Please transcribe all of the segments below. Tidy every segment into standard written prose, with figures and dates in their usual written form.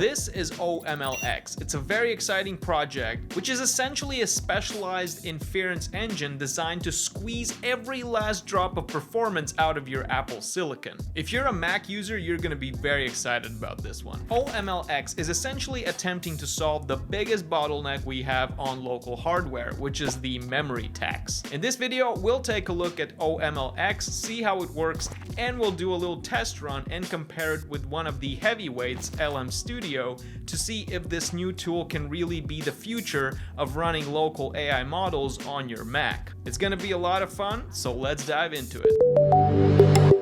This is oMLX. It's a very exciting project, which is essentially a specialized inference engine designed to squeeze every last drop of performance out of your Apple silicon. If you're a Mac user, you're going to be very excited about this one. oMLX is essentially attempting to solve the biggest bottleneck we have on local hardware, which is the memory tax. In this video, we'll take a look at oMLX, see how it works, and we'll do a little test run and compare it with one of the heavyweights, LM Studio, to see if this new tool can really be the future of running local AI models on your Mac. It's gonna be a lot of fun, so let's dive into it.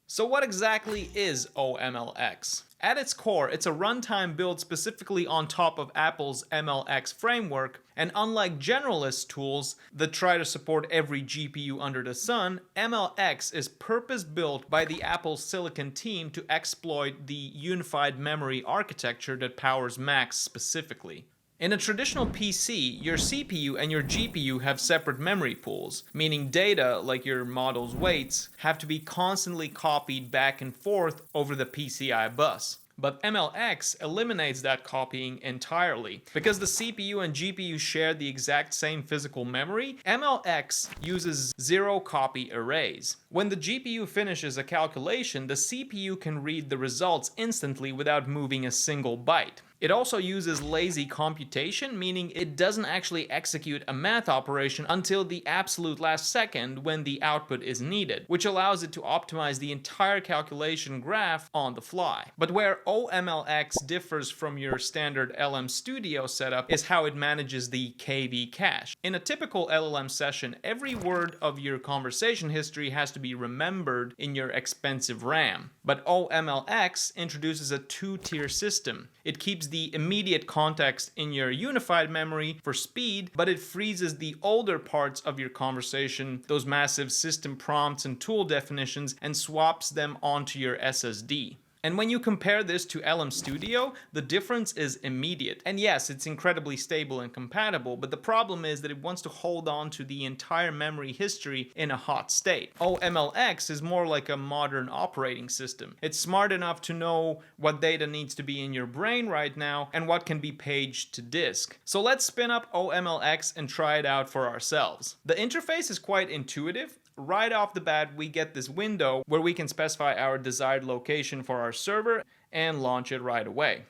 So what exactly is oMLX? At its core, it's a runtime built specifically on top of Apple's MLX framework, and unlike generalist tools that try to support every GPU under the sun, MLX is purpose-built by the Apple Silicon team to exploit the unified memory architecture that powers Macs specifically. In a traditional PC, your CPU and your GPU have separate memory pools, meaning data, like your model's weights, have to be constantly copied back and forth over the PCI bus. But MLX eliminates that copying entirely. Because the CPU and GPU share the exact same physical memory, MLX uses zero copy arrays. When the GPU finishes a calculation, the CPU can read the results instantly without moving a single byte. It also uses lazy computation, meaning it doesn't actually execute a math operation until the absolute last second when the output is needed, which allows it to optimize the entire calculation graph on the fly. But where oMLX differs from your standard LM Studio setup is how it manages the KV cache. In a typical LLM session, every word of your conversation history has to be remembered in your expensive RAM. But oMLX introduces a two-tier system. It keeps the immediate context in your unified memory for speed, but it freezes the older parts of your conversation, those massive system prompts and tool definitions, and swaps them onto your SSD. And when you compare this to LM Studio, the difference is immediate. And yes, it's incredibly stable and compatible, but the problem is that it wants to hold on to the entire memory history in a hot state. oMLX is more like a modern operating system. It's smart enough to know what data needs to be in your brain right now and what can be paged to disk. So let's spin up oMLX and try it out for ourselves. The interface is quite intuitive. Right off the bat, we get this window where we can specify our desired location for our server and launch it right away.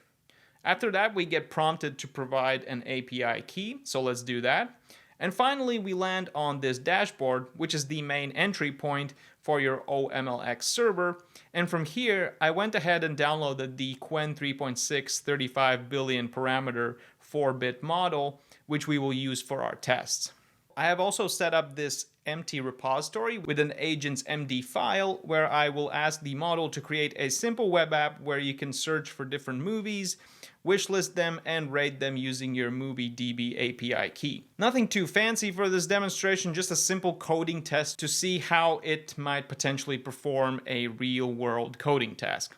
After that, we get prompted to provide an API key, so let's do that. And finally, we land on this dashboard, which is the main entry point for your oMLX server. And from here, I went ahead and downloaded the Qwen 3.6 35 billion parameter 4-bit model, which we will use for our tests. I have also set up this empty repository with an agent's MD file where I will ask the model to create a simple web app where you can search for different movies, wishlist them, and rate them using your MovieDB API key. Nothing too fancy for this demonstration, just a simple coding test to see how it might potentially perform a real-world coding task.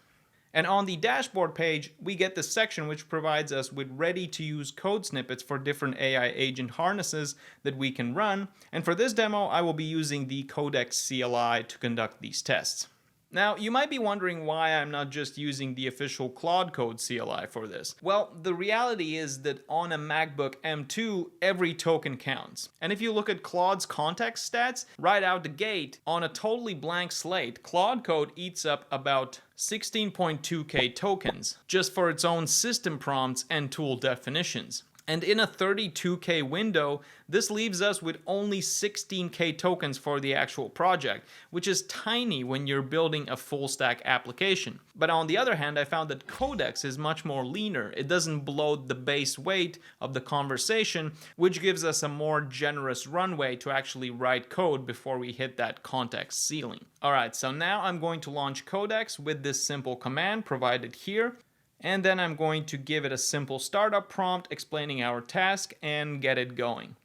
And on the dashboard page, we get this section which provides us with ready-to-use code snippets for different AI agent harnesses that we can run. And for this demo, I will be using the Codex CLI to conduct these tests. Now, you might be wondering why I'm not just using the official Claude Code CLI for this. Well, the reality is that on a MacBook M2, every token counts. And if you look at Claude's context stats, right out the gate, on a totally blank slate, Claude Code eats up about 16.2K tokens just for its own system prompts and tool definitions. And in a 32K window, this leaves us with only 16K tokens for the actual project, which is tiny when you're building a full stack application. But on the other hand, I found that Codex is much more leaner. It doesn't bloat the base weight of the conversation, which gives us a more generous runway to actually write code before we hit that context ceiling. All right, so now I'm going to launch Codex with this simple command provided here. And then I'm going to give it a simple startup prompt explaining our task and get it going.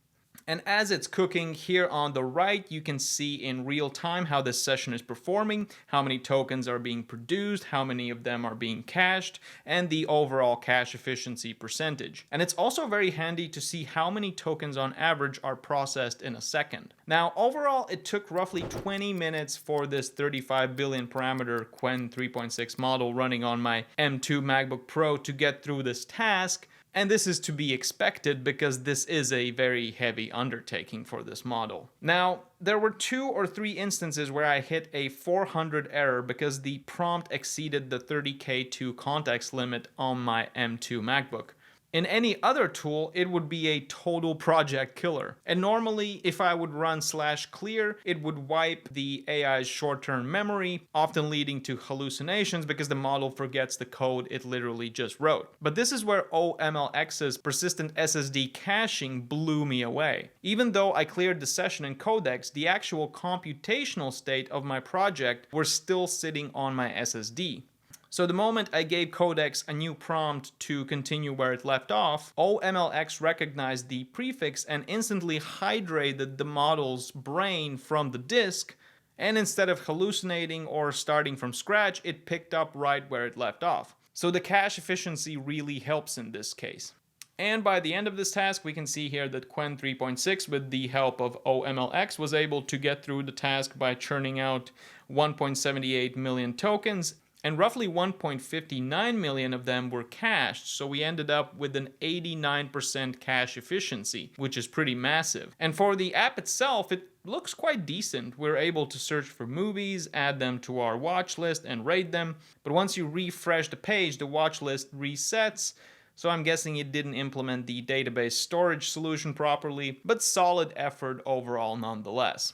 And as it's cooking, here on the right, you can see in real time how this session is performing, how many tokens are being produced, how many of them are being cached, and the overall cache efficiency percentage. And it's also very handy to see how many tokens on average are processed in a second. Now, overall, it took roughly 20 minutes for this 35 billion parameter Qwen 3.6 model running on my M2 MacBook Pro to get through this task. And this is to be expected because this is a very heavy undertaking for this model. Now, there were 2 or 3 instances where I hit a 400 error because the prompt exceeded the 30K2 context limit on my M2 MacBook. In any other tool, it would be a total project killer. And normally, if I would run /clear, it would wipe the AI's short-term memory, often leading to hallucinations because the model forgets the code it literally just wrote. But this is where oMLX's persistent SSD caching blew me away. Even though I cleared the session in Codex, the actual computational state of my project were still sitting on my SSD. So the moment I gave Codex a new prompt to continue where it left off, oMLX recognized the prefix and instantly hydrated the model's brain from the disk, and instead of hallucinating or starting from scratch, it picked up right where it left off. So the cache efficiency really helps in this case. And by the end of this task, we can see here that Qwen 3.6, with the help of oMLX, was able to get through the task by churning out 1.78 million tokens, and roughly 1.59 million of them were cached, so we ended up with an 89% cache efficiency, which is pretty massive. And for the app itself, it looks quite decent. We're able to search for movies, add them to our watch list, and rate them. But once you refresh the page, the watch list resets. So I'm guessing it didn't implement the database storage solution properly, but solid effort overall nonetheless.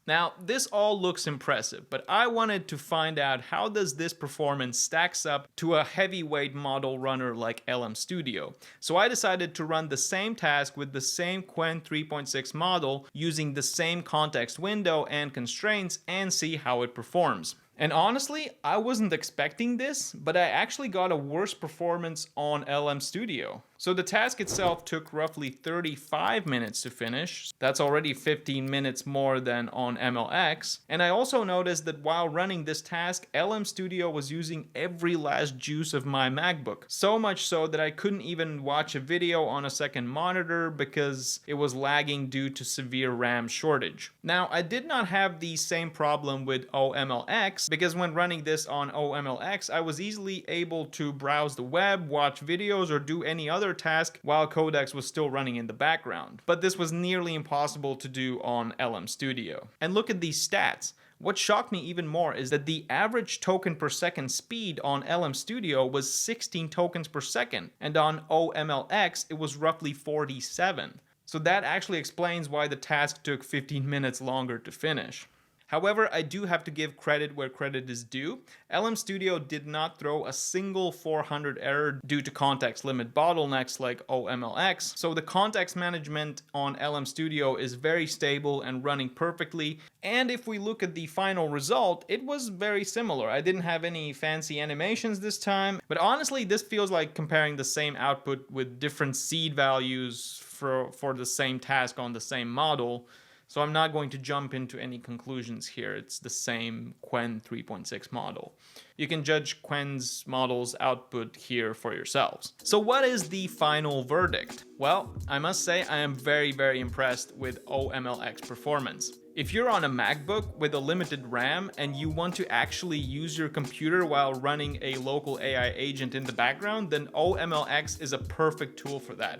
Now, this all looks impressive, but I wanted to find out how does this performance stacks up to a heavyweight model runner like LM Studio. So I decided to run the same task with the same Qwen 3.6 model using the same context window and constraints and see how it performs. And honestly, I wasn't expecting this, but I actually got a worse performance on LM Studio. So the task itself took roughly 35 minutes to finish. That's already 15 minutes more than on MLX. And I also noticed that while running this task, LM Studio was using every last juice of my MacBook. So much so that I couldn't even watch a video on a second monitor because it was lagging due to severe RAM shortage. Now, I did not have the same problem with oMLX because when running this on oMLX, I was easily able to browse the web, watch videos, or do any other task while Codex was still running in the background. But this was nearly impossible to do on LM Studio. And look at these stats. What shocked me even more is that the average token per second speed on LM Studio was 16 tokens per second, and on oMLX it was roughly 47. So that actually explains why the task took 15 minutes longer to finish. However, I do have to give credit where credit is due. LM Studio did not throw a single 400 error due to context limit bottlenecks like oMLX. So the context management on LM Studio is very stable and running perfectly. And if we look at the final result, it was very similar. I didn't have any fancy animations this time, but honestly, this feels like comparing the same output with different seed values for the same task on the same model. So I'm not going to jump into any conclusions here. It's the same Qwen 3.6 model. You can judge Qwen's model's output here for yourselves. So what is the final verdict? Well, I must say I am very, very impressed with oMLX performance. If you're on a MacBook with a limited RAM and you want to actually use your computer while running a local AI agent in the background, then oMLX is a perfect tool for that.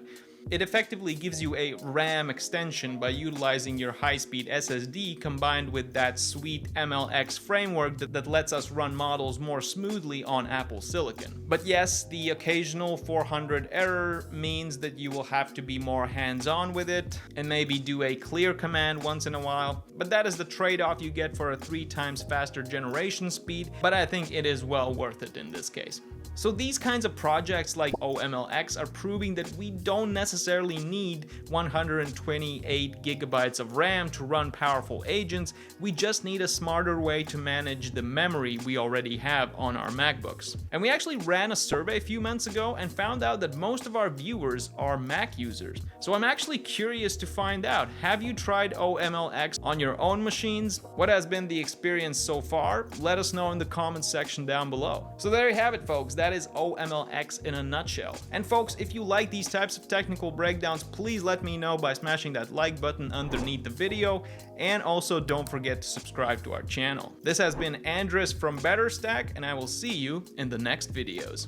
It effectively gives you a RAM extension by utilizing your high-speed SSD combined with that sweet MLX framework that lets us run models more smoothly on Apple Silicon. But yes, the occasional 400 error means that you will have to be more hands-on with it and maybe do a clear command once in a while. But that is the trade-off you get for a 3 times faster generation speed, but I think it is well worth it in this case. So these kinds of projects like oMLX are proving that we don't necessarily necessarily need 128 gigabytes of RAM to run powerful agents, we just need a smarter way to manage the memory we already have on our MacBooks. And we actually ran a survey a few months ago and found out that most of our viewers are Mac users. So I'm actually curious to find out, have you tried oMLX on your own machines? What has been the experience so far? Let us know in the comments section down below. So there you have it, folks. That is oMLX in a nutshell. And folks, if you like these types of technical breakdowns, please let me know by smashing that like button underneath the video, and also don't forget to subscribe to our channel. This has been Andres from BetterStack, and I will see you in the next videos.